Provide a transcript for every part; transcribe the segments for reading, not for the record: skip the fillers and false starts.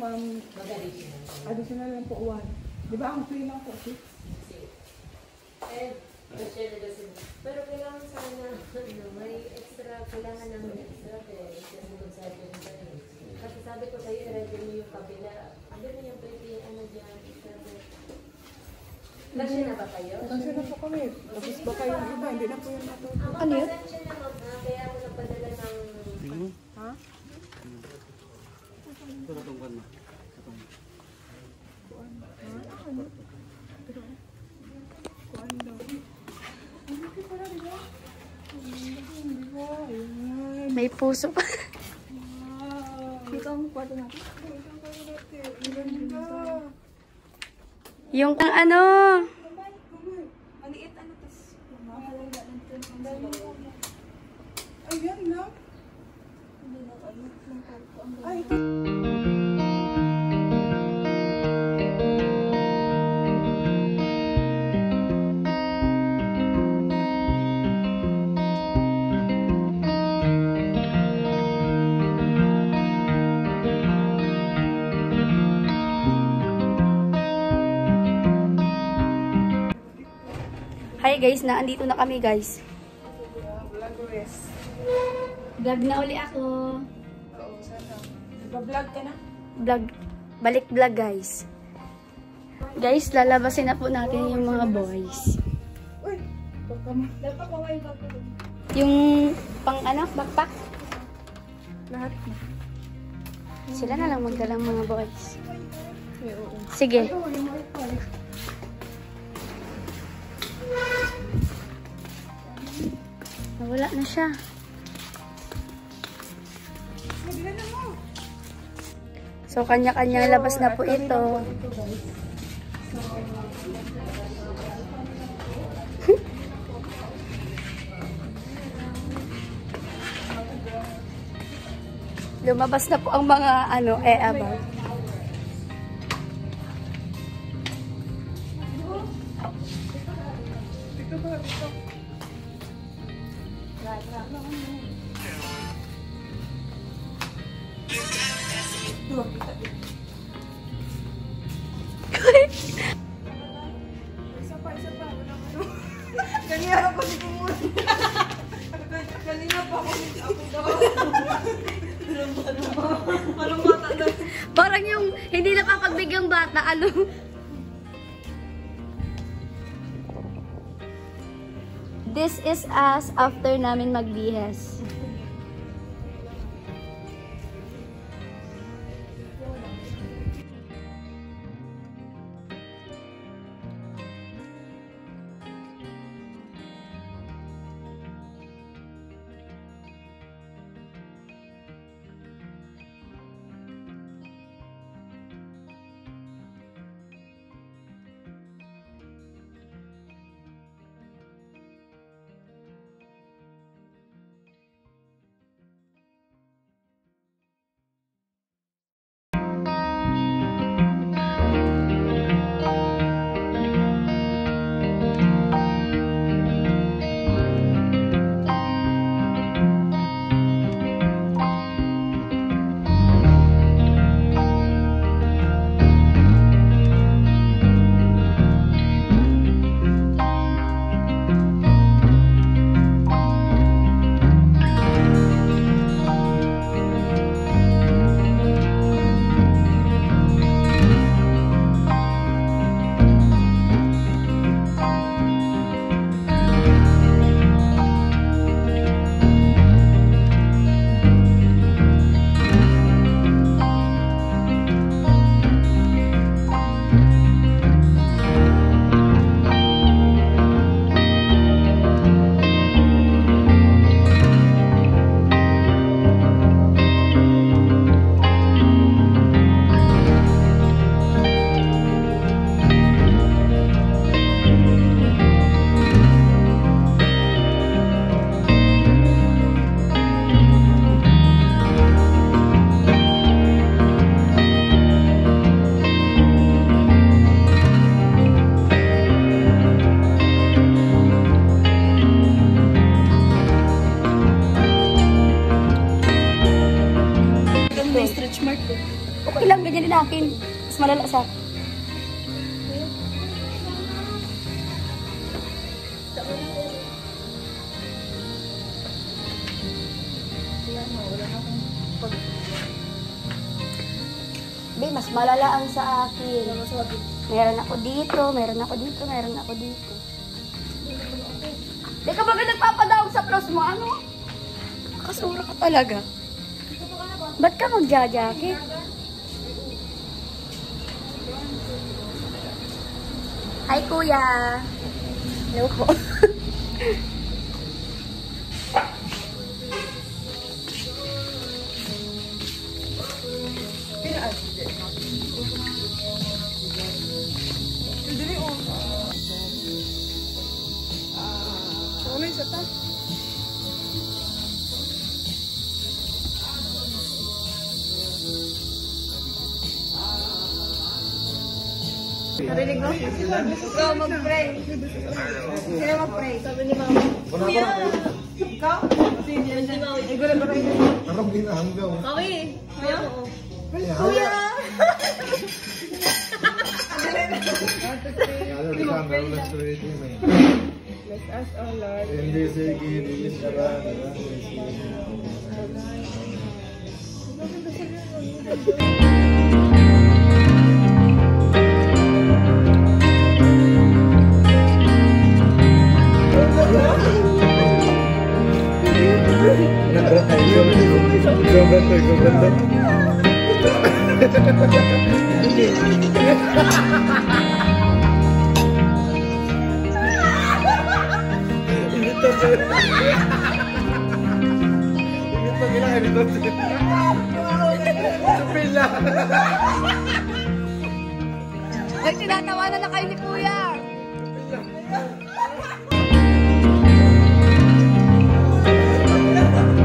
ma'am, additional lang po 1. Di ba ang free lang po 6? Pero kailangan sana, may extra, kailangan namin extra, kasi kasi sabi ko sa'yo, i-ready mo yung kabila. Ano na yung pwede, ano dyan, kasi na ba kayo? Kasi na po kami. Tapos baka yung iba, hindi na po yung matuto. Ano yun? Kaya ako napadala ng... Ha? Ito katungkan mo. Kuan daw. Hindi pala, di ba? Hindi ba? Ayan. May puso pa. Ito ang kwarto natin. Ito ang kwarto natin. Ang ganda. Yung ano. Maliit ano tas. Ayan lang. Ay, ito. Hi guys, andito na kami guys. Vlog na uli ako. Oo, sana. Nag-vlog ka na? Vlog. Balik vlog guys. Guys, lalabasin na po natin yung mga boys. Uy, baka mo. Dapat ko may bag ko. Yung pang ano, backpack. Lahat na. Sila na lang magdalang mga boys. Oo. Sige. Ito, yung wifi. Nawala na siya. Naglan na mo. So, kanya-kanya labas na po ito. Lumabas na po ang mga ano, abang. Dito ba? Dito. Dito. Isa pa. Wala ano. Kanina ako si Kumul. Kanina pa ako daw. Parang bata na. Parang yung hindi nakapagbigyan bata, ano? This is us after namin magbihis. yun akin. Mas malala sa akin. Be, mas malala ang sa akin. Meron ako dito, meron ako dito, meron ako dito. Di ka ba nagpapadawag sa plus mo? Ano? Kasura ka talaga. Ba't ka magja-jacket? Hi, kuya. Hello po. Narinig mo? Ikaw mag-pray. Sino mag-pray? Sabi ni Mama. Kuya! Ikaw? Si Mama. Ay, gulat ba kayo? Parang binahanggaw. Kawi! Kuya! Kuya! Bless us, oh Lord. Hindi, sige, hindi siya. Ay, tinatawanan na kayo ni kuya.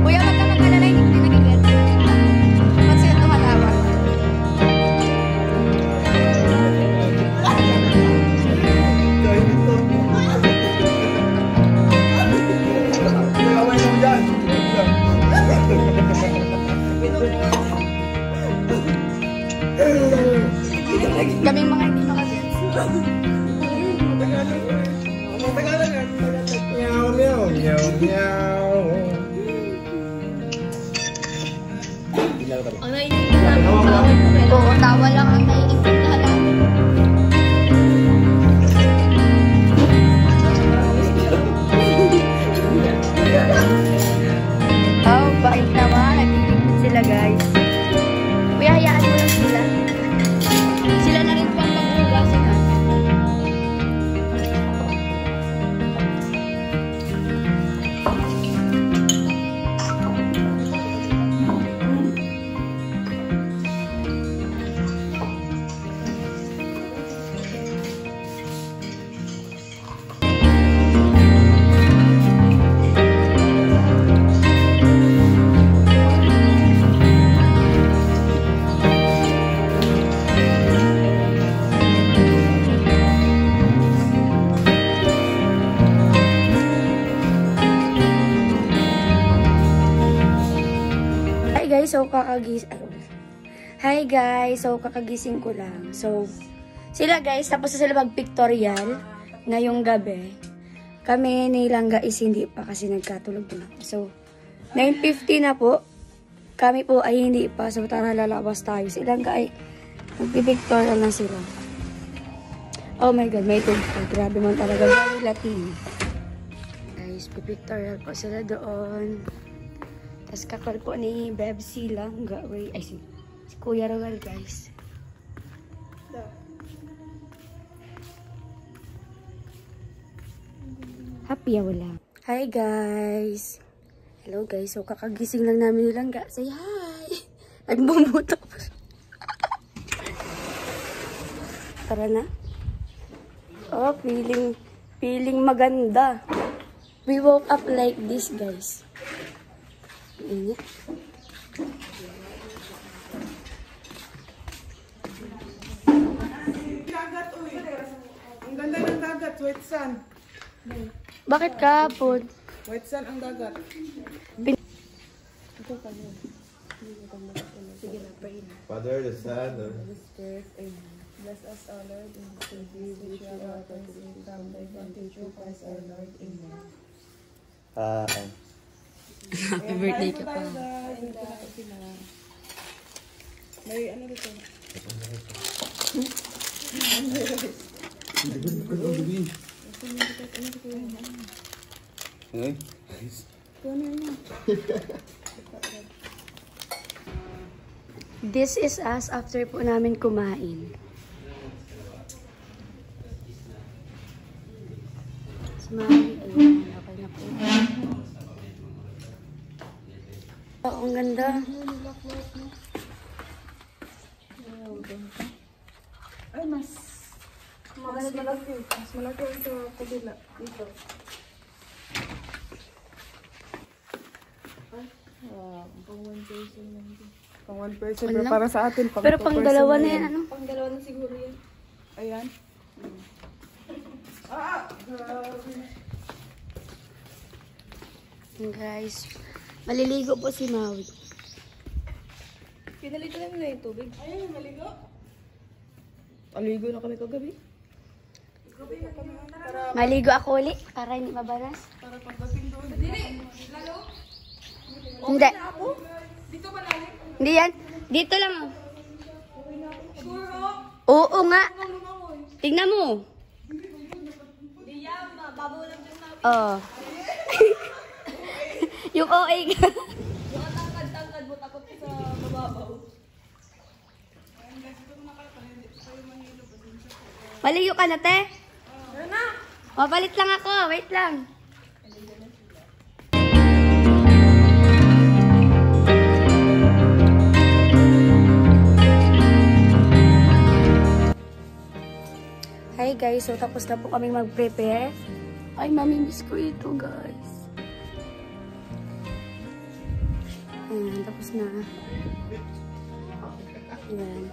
Kuya, wag ka mag-alala, hindi ko nagigit. Ba't sila tumatawa? Kaming mga hindi makagets. Meow, meow, meow, meow. Ang naiintindihan mo sa akin mo kailangan. Oo, tawa lang ang naiintindihan namin. Oh, bait naman. Nagtitipid sila, guys. Kuya, hayaan mo lang sila. Sila na rin po ang mag-uugasin natin. Hi guys, so kakagising ko lang. So, sila guys, tapos na sila mag-pictorial ngayong gabi. Kami nilang guys, hindi pa kasi nagkatulog na. So, 9:50 na po. Kami po ay hindi pa. So, tara lalabas tayo. Silang guys, mag-pictorial na sila. Oh my God, may tugtog. Grabe mo talaga. Very Latin. Guys, pipictorial po sila doon. Tapos kakal po ni Bebsi lang. Gawin. Ay, si Kuya Rogal, guys. Happy wala. Hi, guys. Hello, guys. So, kakagising lang namin nilang ga. Say hi. Nagbumuto. Tara na. Oh, feeling maganda. We woke up like this, guys. Ingat. Dagat, uy. Ang ganda ng dagat, white sun. Bakit kapon? White sun ang dagat. Pin- Ito pa yun. Sige na, pray na. Father, the Son, Holy Spirit, amen. Bless us, O Lord, in the things which you have received from the advantage of Christ our Lord, amen. Happy birthday ka pa. May ano dito? This is us after po namin kumain. Smiley, ayan, okay na po. Oh, ang ganda. Ay, mas malaki. Mas malaki ang sa kabila. Dito. Pang 1 person lang din. Pang 1 person. Pero Wala. para sa atin, pang Pero 2 pang person dalawa na yan. yan, ano? Pang dalawa na siguro yan. Ayan. Guys, maliligo po si Maui. Pinalitan namin na yung tubig. Ayun, maligo. Aligo na kami kagabi. Maligo ako ulit para hindi mabanas. Para pagdating doon. Hindi. Dito ba namin? Hindi yan. Dito lang. Oo nga. Tingnan mo. Hindi yan, mababaw lang din namin. Oh. Yung OA ka. Yung tangkad-tangkad mo, takot ka sa mababaw. Maligo ka na, te? Mapalit lang ako. Wait lang. Hi guys, so tapos na po kaming mag-prepare. Ay, mamimiss ko ito guys. Ayan, tapos na. Ayan.